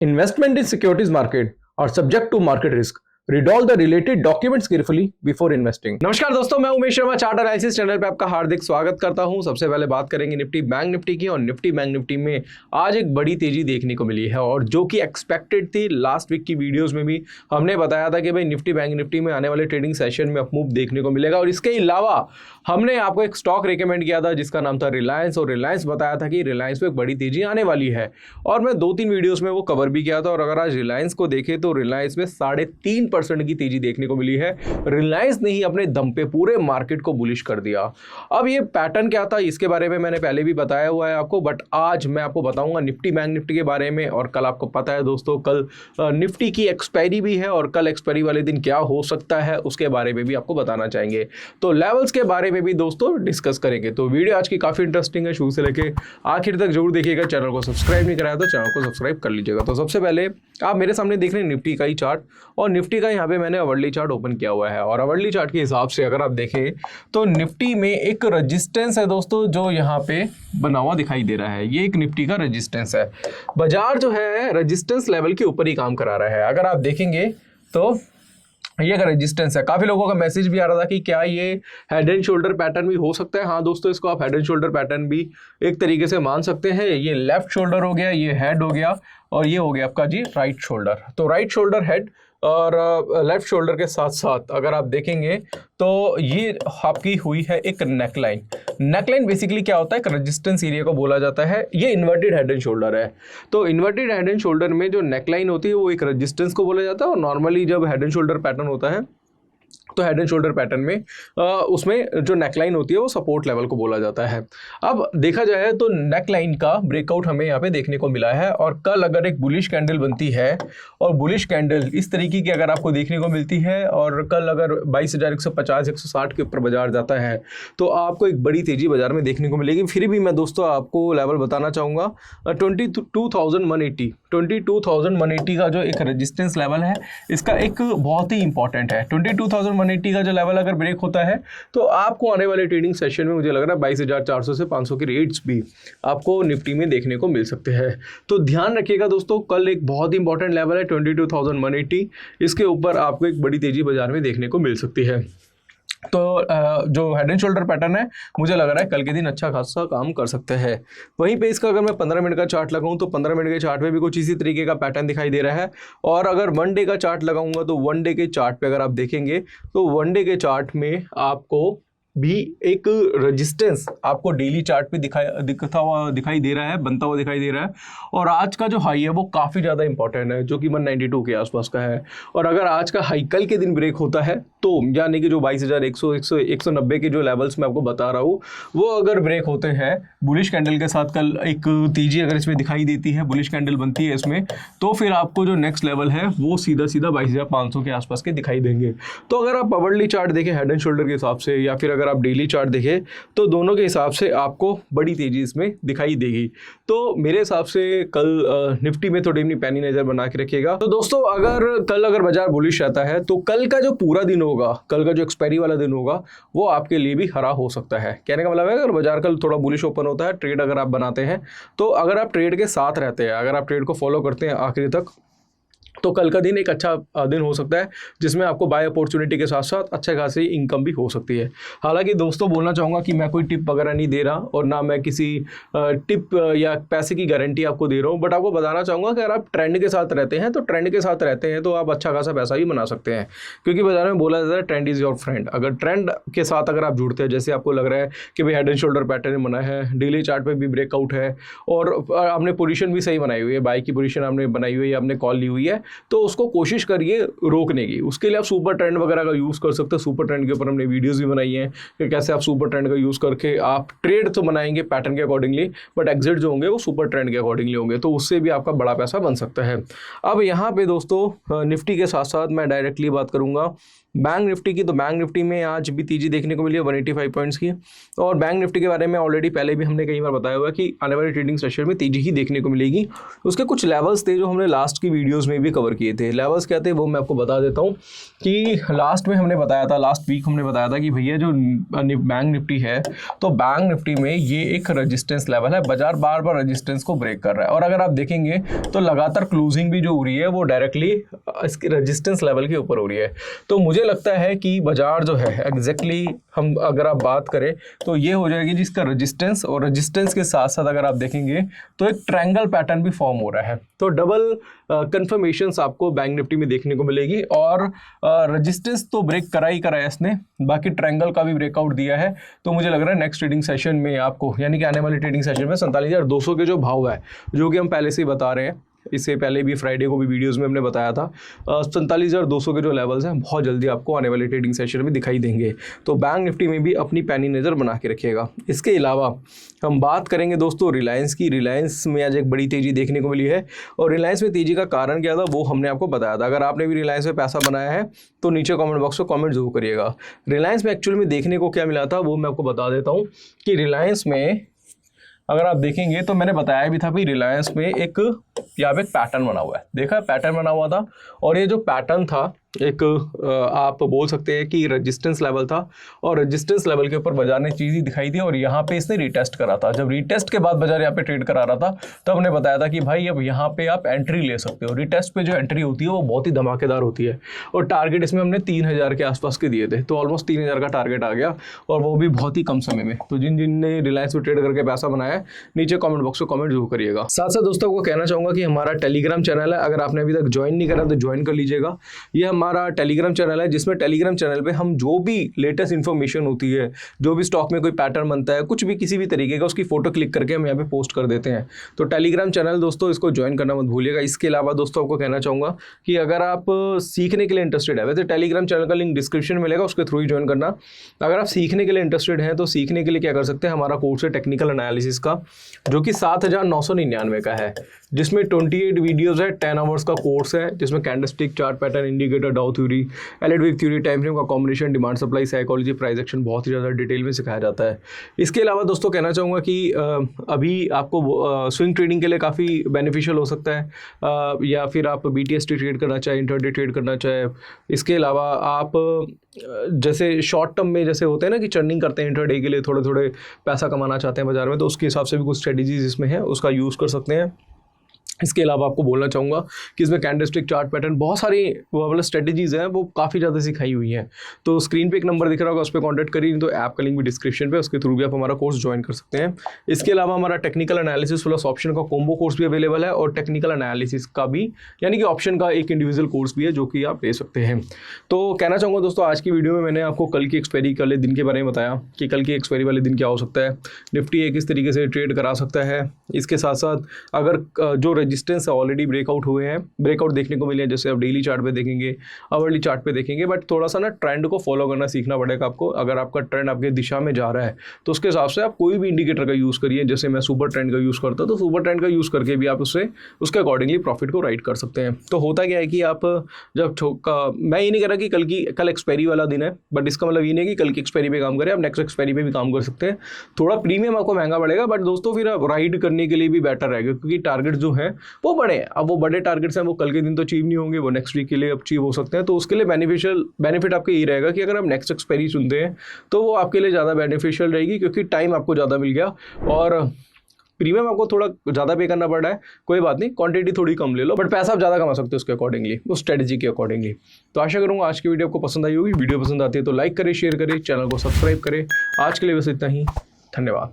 Investment in securities market are subject to market risk. Read all the related documents carefully before investing. नमस्कार दोस्तों, मैं Umesh Sharma chart analysis channel पे आपका हार्दिक स्वागत करता हूं। सबसे पहले बात करेंगे निफ्टी बैंक निफ्टी की, और निफ्टी बैंक निफ्टी में आज एक बड़ी तेजी देखने को मिली है और जो कि एक्सपेक्टेड थी। लास्ट वीक की वीडियोस में भी हमने बताया था कि भाई निफ्टी बैंक निफ्टी में आने वाले ट्रेडिंग सेशन में अपमूव देखने को मिलेगा। और इसके अलावा हमने आपको एक स्टॉक रिकमेंड किया था जिसका नाम था रिलायंस, और रिलायंस बताया था कि रिलायंस में एक बड़ी तेजी आने वाली है और मैं 2-3 वीडियोस में वो कवर भी किया था। और अगर आज रिलायंस को देखें तो रिलायंस में 3.5% की तेजी देखने को मिली है। रिलायंस ने ही अपने दम पे पूरे मार्केट को बुलिश कर दिया। अब ये पैटर्न क्या था इसके बारे में मैंने पहले भी बताया हुआ है आपको, बट आज मैं आपको बताऊंगा निफ्टी बैंक निफ्टी के बारे में। और कल आपको पता है दोस्तों, कल निफ्टी की एक्सपायरी भी है और कल एक्सपायरी वाले दिन क्या हो सकता है उसके बारे में भी आपको बताना चाहेंगे। तो लेवल्स के बारे में भी दोस्तों डिस्कस करेंगे। तो वीडियो आज की काफी इंटरेस्टिंग है, शुरू से लेके आखिर तक जरूर देखिएगा। चैनल को सब्सक्राइब नहीं कराया तो चैनल को सब्सक्राइब कर लीजिएगा। तो सबसे पहले आप मेरे सामने देख रहे हैं निफ्टी का ही चार्ट, और निफ्टी का यहाँ पे मैंने अवर्ली चार्ट ओपन किया हुआ है। और अवर्ली चार्ट के हिसाब से अगर आप देखें तो निफ्टी में एक रेजिस्टेंस है दोस्तों जो यहाँ पे बना हुआ दिखाई दे रहा है। ये एक निफ्टी का रेजिस्टेंस है। बाजार जो है रेजिस्टेंस लेवल के ऊपर ही काम करा रहा है। अगर आप देखेंगे तो ये का रेजिस्टेंस है। काफी लोगों का मैसेज भी आ रहा था कि क्या ये हेड एंड शोल्डर पैटर्न भी हो सकता है। हाँ दोस्तों, इसको आप हेड एंड शोल्डर पैटर्न भी एक तरीके से मान सकते हैं। ये लेफ्ट शोल्डर हो गया, ये हेड हो गया, और ये हो गया आपका जी राइट शोल्डर। तो राइट शोल्डर हेड और लेफ्ट शोल्डर के साथ साथ अगर आप देखेंगे तो ये आपकी हुई है एक नेकलाइन। नेकलाइन बेसिकली क्या होता है, एक रेजिस्टेंस एरिया को बोला जाता है। ये इन्वर्टेड हेड एंड शोल्डर है। तो इन्वर्टेड हेड एंड शोल्डर में जो नेकलाइन होती है वो एक रेजिस्टेंस को बोला जाता है। और नॉर्मली जब हेड एंड शोल्डर पैटर्न होता है तो हेड एंड शोल्डर पैटर्न में उसमें जो नेकलाइन होती है वो सपोर्ट लेवल को बोला जाता है। अब देखा जाए तो नेकलाइन का ब्रेकआउट हमें यहाँ पे देखने को मिला है। और कल अगर एक बुलिश कैंडल बनती है और बुलिश कैंडल इस तरीके की अगर आपको देखने को मिलती है, और कल अगर 22,150 160 के ऊपर बाजार जाता है तो आपको एक बड़ी तेजी बाजार में देखने को मिलेगी। फिर भी मैं दोस्तों आपको लेवल बताना चाहूँगा 22,180 का जो एक रेजिस्टेंस लेवल है, इसका एक बहुत ही इंपॉर्टेंट है। 22,180 का जो लेवल अगर ब्रेक होता है तो आपको आने वाले ट्रेडिंग सेशन में मुझे लग रहा है 22,400 से 500 के रेट्स भी आपको निफ्टी में देखने को मिल सकते हैं। तो ध्यान रखिएगा दोस्तों, कल एक बहुत इंपॉर्टेंट लेवल है 22,180। इसके ऊपर आपको एक बड़ी तेजी बाजार में देखने को मिल सकती है। तो जो हेड एंड शोल्डर पैटर्न है मुझे लग रहा है कल के दिन अच्छा खासा काम कर सकते हैं। वहीं पे इसका अगर मैं 15 मिनट का चार्ट लगाऊं तो 15 मिनट के चार्ट पे भी कुछ इसी तरीके का पैटर्न दिखाई दे रहा है। और अगर 1 डे का चार्ट लगाऊंगा तो 1 डे के चार्ट पे अगर आप देखेंगे तो 1 डे के चार्ट में आपको भी एक रेजिस्टेंस आपको डेली चार्ट पे दिखाई दे रहा है, बनता हुआ दिखाई दे रहा है। और आज का जो हाई है वो काफ़ी ज़्यादा इंपॉर्टेंट है, जो कि 192 के आसपास का है। और अगर आज का हाई कल के दिन ब्रेक होता है तो यानी कि जो 22,190 के जो लेवल्स मैं आपको बता रहा हूँ वो अगर ब्रेक होते हैं बुलिश कैंडल के साथ, कल एक तेजी अगर इसमें दिखाई देती है, बुलिश कैंडल बनती है इसमें, तो फिर आपको जो नेक्स्ट लेवल है वो सीधा 22,500 के आसपास के दिखाई देंगे। तो अगर आप अवर्ली चार्ट देखें हेड एंड शोल्डर के हिसाब से, या फिर अगर आप डेली चार्ट देखें तो दोनों के हिसाब से आपको बड़ी तेजी इसमें दिखाई देगी। तो मेरे हिसाब से कल निफ्टी में थोड़ी अपनी पैनी नजर बना के रखिएगा। तो दोस्तों अगर बाजार बुलिश रहता है तो कल का जो पूरा दिन होगा, कल का जो एक्सपायरी वाला दिन होगा वो आपके लिए भी हरा हो सकता है। कहने का मतलब है अगर बाजार कल थोड़ा बुलिश ओपन होता है, ट्रेड अगर आप बनाते हैं, तो अगर आप ट्रेड के साथ रहते हैं, अगर आप ट्रेड को फॉलो करते हैं आखिरी तक, तो कल का दिन एक अच्छा दिन हो सकता है जिसमें आपको बाय अपॉर्चुनिटी के साथ साथ अच्छा खासी इनकम भी हो सकती है। हालांकि दोस्तों बोलना चाहूँगा कि मैं कोई टिप वगैरह नहीं दे रहा और ना मैं किसी टिप या पैसे की गारंटी आपको दे रहा हूँ, बट आपको बताना चाहूँगा कि अगर आप ट्रेंड के साथ रहते हैं तो आप अच्छा खासा पैसा भी बना सकते हैं। क्योंकि बाजार में बोला जाता है ट्रेंड इज़ योर फ्रेंड। अगर ट्रेंड के साथ अगर आप जुड़ते हैं, जैसे आपको लग रहा है कि भाई हेड एंड शोल्डर पैटर्न बना है, डेली चार्ट पर भी ब्रेकआउट है और आपने पोजीशन भी सही बनाई हुई है, बाई की पोजीशन आपने बनाई हुई है, आपने कॉल ली हुई है, तो उसको कोशिश करिए रोकने की। उसके लिए आप सुपर ट्रेंड वगैरह का यूज़ कर सकते हैं। सुपर ट्रेंड के ऊपर हमने वीडियोस भी बनाई हैं कि कैसे आप सुपर ट्रेंड का यूज़ करके आप ट्रेड तो बनाएंगे पैटर्न के अकॉर्डिंगली, बट एग्जिट जो होंगे वो सुपर ट्रेंड के अकॉर्डिंगली होंगे, तो उससे भी आपका बड़ा पैसा बन सकता है। अब यहाँ पे दोस्तों निफ्टी के साथ साथ मैं डायरेक्टली बात करूँगा बैंक निफ्टी की। तो बैंक निफ्टी में आज भी तेजी देखने को मिली है 185 पॉइंट्स की। और बैंक निफ्टी के बारे में ऑलरेडी पहले भी हमने कई बार बताया हुआ कि आने वाले ट्रेडिंग सेशन में तेजी ही देखने को मिलेगी। उसके कुछ लेवल्स थे जो हमने लास्ट की वीडियोस में भी ऑलरेडी कवर किए थे। लेवल्स क्या थे वो मैं आपको बता देता हूँ कि लास्ट वीक हमने बताया था कि भैया जो बैंक निफ्टी है, तो बैंक निफ्टी में ये एक रेजिस्टेंस लेवल है, बाजार बार बार रेजिस्टेंस को ब्रेक कर रहा है। और अगर आप देखेंगे तो लगातार क्लोजिंग भी जो हो रही है वो डायरेक्टली इसकी रेजिस्टेंस लेवल के ऊपर हो रही है। तो मुझे लगता है कि बाजार जो है एग्जैक्टली हम अगर आप बात करें तो ये हो जाएगी जिसका रेजिस्टेंस, और रेजिस्टेंस के साथ साथ अगर आप देखेंगे तो एक ट्रायंगल पैटर्न भी फॉर्म हो रहा है। तो डबल कंफर्मेशंस आपको बैंक निफ्टी में देखने को मिलेगी। और रेजिस्टेंस तो ब्रेक करा है इसने, बाकी ट्रायंगल का भी ब्रेकआउट दिया है। तो मुझे लग रहा है नेक्स्ट ट्रेडिंग सेशन में आपको, यानी कि आने वाले ट्रेडिंग सेशन में 47,200 के जो भाव है, जो कि हम पहले से ही बता रहे हैं, इससे पहले भी फ्राइडे को भी वीडियोस में हमने बताया था, 47,200 के जो लेवल्स हैं बहुत जल्दी आपको आने वाले ट्रेडिंग सेशन में दिखाई देंगे। तो बैंक निफ्टी में भी अपनी पैनी नज़र बना के रखिएगा। इसके अलावा हम बात करेंगे दोस्तों रिलायंस की। रिलायंस में आज एक बड़ी तेज़ी देखने को मिली है, और रिलायंस में तेज़ी का कारण क्या था वो हमने आपको बताया था। अगर आपने भी रिलायंस में पैसा बनाया है तो नीचे कॉमेंट बॉक्स में कॉमेंट जरूर करिएगा। रिलायंस में एक्चुअल में देखने को क्या मिला था वो मैं आपको बता देता हूँ कि रिलायंस में अगर आप देखेंगे तो मैंने बताया भी था कि रिलायंस में एक यहाँ पे पैटर्न बना हुआ है, देखा पैटर्न बना हुआ था, और ये जो पैटर्न था एक आप बोल सकते हैं कि रेजिस्टेंस लेवल था, और रेजिस्टेंस लेवल के ऊपर बाजार ने चीज़ ही दिखाई थी, और यहाँ पे इसने रीटेस्ट करा था। जब रीटेस्ट के बाद बाजार यहाँ पे ट्रेड करा रहा था तब हमने बताया था कि भाई अब यहाँ पे आप एंट्री ले सकते हो। रीटेस्ट पे जो एंट्री होती है वो बहुत ही धमाकेदार होती है, और टारगेट इसमें हमने 3,000 के आसपास के दिए थे, तो ऑलमोस्ट 3,000 का टारगेट आ गया, और वो भी बहुत ही कम समय में। तो जिन ने रिलायंस में ट्रेड करके पैसा बनाया नीचे कॉमेंट बॉक्स में कॉमेंट जरूर करिएगा। साथ साथ दोस्तों को कहना चाहूँगा कि हमारा टेलीग्राम चैनल है, अगर आपने अभी तक ज्वाइन नहीं करा तो ज्वाइन कर लीजिएगा। ये हमारा टेलीग्राम चैनल है, जिसमें टेलीग्राम चैनल पे हम जो भी लेटेस्ट इन्फॉर्मेशन होती है, जो भी स्टॉक में कोई पैटर्न बनता है, कुछ भी किसी भी तरीके का, उसकी फोटो क्लिक करके हम यहाँ पे पोस्ट कर देते हैं। तो टेलीग्राम चैनल दोस्तों इसको ज्वाइन करना मत भूलिएगा। इसके अलावा दोस्तों आपको कहना चाहूँगा कि अगर आप सीखने के लिए इंटरेस्टेड है, वैसे टेलीग्राम चैनल का लिंक डिस्क्रिप्शन में मिलेगा, उसके थ्रू ही ज्वाइन करना। अगर आप सीखने के लिए इंटरेस्टेड हैं तो सीखने के लिए क्या कर सकते हैं, हमारा कोर्स है टेक्निकल एनालिसिस का, जो कि 7,999 का है, जिसमें 28 वीडियोज़ है, 10 आवर्स का कोर्स है, जिसमें candlestick, chart pattern, indicator, Dow theory, LED wick theory, time frame का combination, demand supply, psychology, price action बहुत ही ज़्यादा डिटेल में सिखाया जाता है। इसके अलावा दोस्तों कहना चाहूँगा कि अभी आपको स्विंग ट्रेडिंग के लिए काफ़ी बेनिफिशियल हो सकता है, या फिर आप BTST ट्रेड करना चाहे, इंटरडे ट्रेड करना चाहे। इसके अलावा आप जैसे शॉर्ट टर्म में जैसे होते हैं ना कि चर्निंग करते हैं इंटरडे के लिए, थोड़े थोड़े पैसा कमाना चाहते हैं बाजार में, तो उसके हिसाब से भी कुछ स्ट्रेटजीज इसमें है, उसका यूज़ कर सकते हैं। इसके अलावा आपको बोलना चाहूँगा कि इसमें कैंडलस्टिक, चार्ट पैटर्न, बहुत सारी वो वाला स्ट्रेटजीज़ हैं, वो काफ़ी ज़्यादा सिखाई हुई हैं। तो स्क्रीन पे एक नंबर दिख रहा होगा, उस पर कॉन्टैक्ट करिए, तो ऐप का लिंक भी डिस्क्रिप्शन पे, उसके थ्रू भी आप हमारा कोर्स ज्वाइन कर सकते हैं। इसके अलावा हमारा टेक्निकल एनालिसिस प्लस ऑप्शन का कॉम्बो कोर्स भी अवेलेबल है, और टेक्निकल एनालिसिस का भी यानी कि ऑप्शन का एक इंडिविजुअल कोर्स भी है, जो कि आप ले सकते हैं। तो कहना चाहूँगा दोस्तों आज की वीडियो में मैंने आपको कल की एक्सपायरी वाले दिन के बारे में बताया कि कल की एक्सपायरी वाले दिन क्या हो सकता है, निफ्टी किस तरीके से ट्रेड करा सकता है। इसके साथ साथ अगर जो रजिस्टेंस ऑलरेडी ब्रेकआउट हुए हैं, ब्रेकआउट देखने को मिले हैं, जैसे आप डेली चार्ट पे देखेंगे, आवरली चार्ट पे देखेंगे, बट थोड़ा सा ना ट्रेंड को फॉलो करना सीखना पड़ेगा आपको। अगर आपका ट्रेंड आपके दिशा में जा रहा है तो उसके हिसाब से आप कोई भी इंडिकेटर का यूज़ करिए। जैसे मैं सुपर ट्रेंड का यूज़ करता हूँ, तो सुपर ट्रेंड का यूज़ करके भी आप उसके अकॉर्डिंगली प्रॉफिट को राइट कर सकते हैं। तो होता क्या है कि आप जब मैं ये नहीं कह रहा कि कल एक्सपायरी वाला दिन है, बट इसका मतलब ये नहीं है कि कल की एक्सपायरी पे काम करें, आप नेक्स्ट एक्सपायरी पे भी काम कर सकते हैं। थोड़ा प्रीमियम आपको महंगा पड़ेगा, बट दोस्तों फिर आप राइड करने के लिए भी बेटर रहेगा, क्योंकि टारगेट जो है वो बड़े हैं। अब वो बड़े टारगेट्स हैं, वो कल के दिन तो अचीव नहीं होंगे, वो नेक्स्ट वीक के लिए अचीव हो सकते हैं। तो उसके लिए बेनिफिट आपके ये रहेगा कि अगर आप नेक्स्ट एक्सपायरी चुनते हैं तो वो आपके लिए ज़्यादा बेनिफिशियल रहेगी, क्योंकि टाइम आपको ज़्यादा मिल गया, और प्रीमियम आपको थोड़ा ज़्यादा पे करना पड़ रहा है। कोई बात नहीं, क्वांटिटी थोड़ी कम ले लो, बट पैसा आप ज़्यादा कमा सकते हो उसके अकॉर्डिंगली, उस स्ट्रेटजी के अकॉर्डिंगली। तो आशा करूँगा आज की वीडियो आपको पसंद आई होगी। वीडियो पसंद आती है तो लाइक करें, शेयर करें, चैनल को सब्सक्राइब करें। आज के लिए बस इतना ही, धन्यवाद।